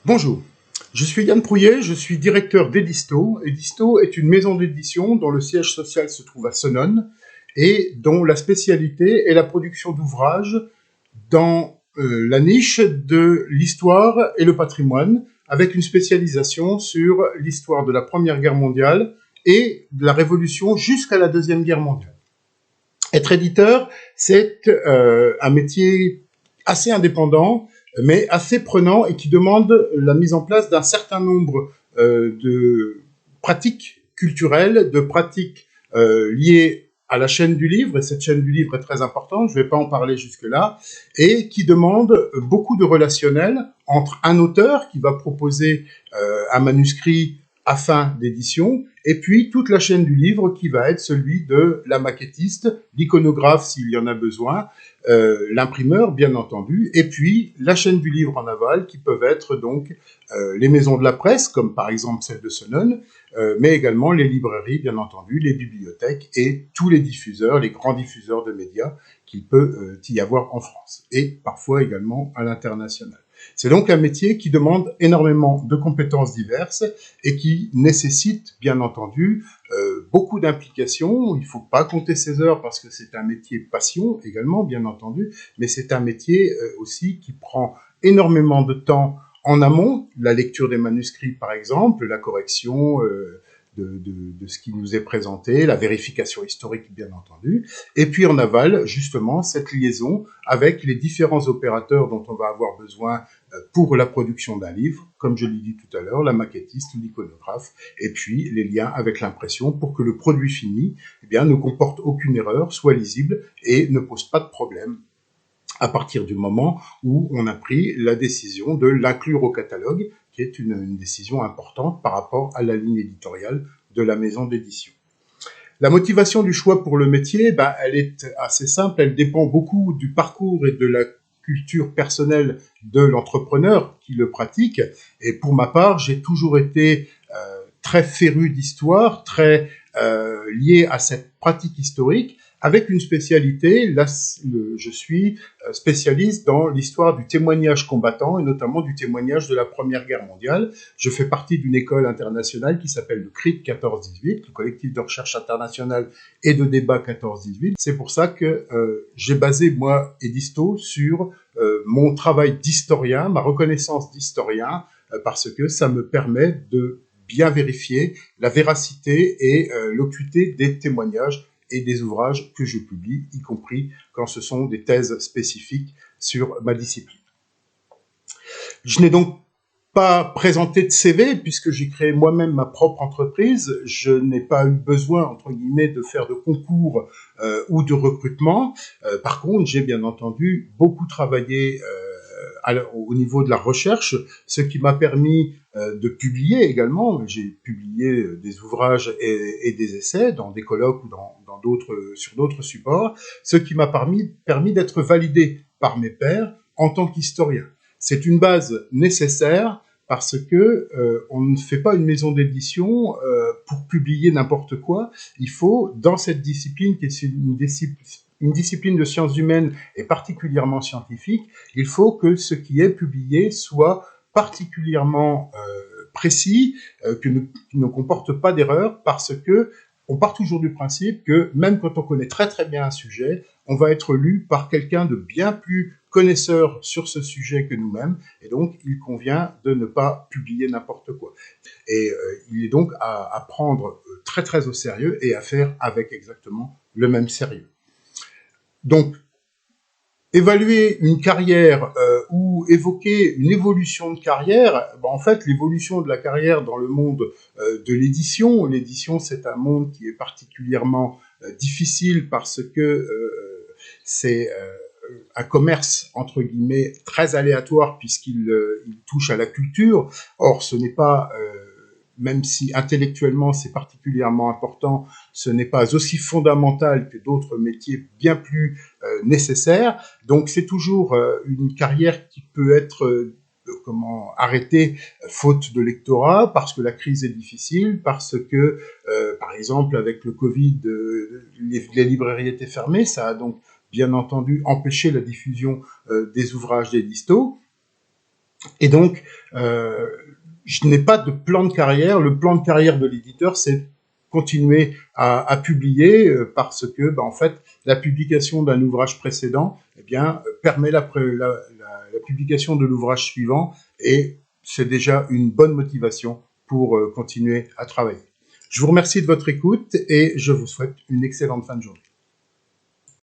Bonjour, je suis Yann Prouillet, je suis directeur d'Edisto. Edisto est une maison d'édition dont le siège social se trouve à Senones et dont la spécialité est la production d'ouvrages dans la niche de l'histoire et le patrimoine, avec une spécialisation sur l'histoire de la Première Guerre mondiale et de la Révolution jusqu'à la Deuxième Guerre mondiale. Être éditeur, c'est un métier assez indépendant, mais assez prenant et qui demande la mise en place d'un certain nombre de pratiques culturelles, de pratiques liées à la chaîne du livre, et cette chaîne du livre est très importante, je ne vais pas en parler jusque-là, et qui demande beaucoup de relationnel entre un auteur qui va proposer un manuscrit à fin d'édition, et puis toute la chaîne du livre qui va être celui de la maquettiste, l'iconographe s'il y en a besoin, l'imprimeur bien entendu, et puis la chaîne du livre en aval qui peuvent être donc les maisons de la presse, comme par exemple celle de Senones, mais également les librairies bien entendu, les bibliothèques et tous les diffuseurs, les grands diffuseurs de médias qu'il peut y avoir en France, et parfois également à l'international. C'est donc un métier qui demande énormément de compétences diverses et qui nécessite, bien entendu, beaucoup d'implication. Il ne faut pas compter ses heures parce que c'est un métier passion également, bien entendu, mais c'est un métier aussi qui prend énormément de temps en amont, la lecture des manuscrits par exemple, la correction de ce qui nous est présenté, la vérification historique bien entendu, et puis en aval, justement, cette liaison avec les différents opérateurs dont on va avoir besoin pour la production d'un livre, comme je l'ai dit tout à l'heure, la maquettiste, l'iconographe, et puis les liens avec l'impression pour que le produit fini ne comporte aucune erreur, soit lisible et ne pose pas de problème à partir du moment où on a pris la décision de l'inclure au catalogue, qui est une décision importante par rapport à la ligne éditoriale de la maison d'édition. La motivation du choix pour le métier, elle est assez simple, elle dépend beaucoup du parcours et de la culture personnelle de l'entrepreneur qui le pratique. Et pour ma part, j'ai toujours été très féru d'histoire, très lié à cette pratique historique, avec une spécialité. Là, je suis spécialiste dans l'histoire du témoignage combattant et notamment du témoignage de la Première Guerre mondiale. Je fais partie d'une école internationale qui s'appelle le CRIT 14-18, le collectif de recherche internationale et de débat 14-18. C'est pour ça que j'ai basé, moi, Edisto, sur mon travail d'historien, ma reconnaissance d'historien, parce que ça me permet de bien vérifier la véracité et l'acuité des témoignages et des ouvrages que je publie, y compris quand ce sont des thèses spécifiques sur ma discipline. Je n'ai donc pas présenté de CV puisque j'ai créé moi-même ma propre entreprise. Je n'ai pas eu besoin, entre guillemets, de faire de concours ou de recrutement. Par contre, j'ai bien entendu beaucoup travaillé au niveau de la recherche, ce qui m'a permis de publier également. J'ai publié des ouvrages et des essais dans des colloques ou sur d'autres supports, ce qui m'a permis d'être validé par mes pairs en tant qu'historien. C'est une base nécessaire parce que on ne fait pas une maison d'édition pour publier n'importe quoi. Il faut, dans cette discipline qui est une discipline de sciences humaines et particulièrement scientifique, il faut que ce qui est publié soit particulièrement précis, qui ne comporte pas d'erreur, parce que on part toujours du principe que même quand on connaît très très bien un sujet, on va être lu par quelqu'un de bien plus connaisseur sur ce sujet que nous-mêmes, et donc il convient de ne pas publier n'importe quoi. Et il est donc à prendre très très au sérieux et à faire avec exactement le même sérieux. Donc, évaluer une carrière ou évoquer une évolution de carrière, en fait, l'évolution de la carrière dans le monde de l'édition, c'est un monde qui est particulièrement difficile parce que c'est un commerce, entre guillemets, très aléatoire puisqu'il touche à la culture. Or, ce n'est pas... même si intellectuellement c'est particulièrement important, ce n'est pas aussi fondamental que d'autres métiers bien plus nécessaires. Donc c'est toujours une carrière qui peut être arrêtée faute de lectorat, parce que la crise est difficile, parce que, par exemple, avec le Covid, les librairies étaient fermées, ça a donc bien entendu empêché la diffusion des ouvrages d'Edisto. Et donc, je n'ai pas de plan de carrière. Le plan de carrière de l'éditeur, c'est continuer à publier parce que, en fait, la publication d'un ouvrage précédent, eh bien, permet la publication de l'ouvrage suivant, et c'est déjà une bonne motivation pour continuer à travailler. Je vous remercie de votre écoute et je vous souhaite une excellente fin de journée.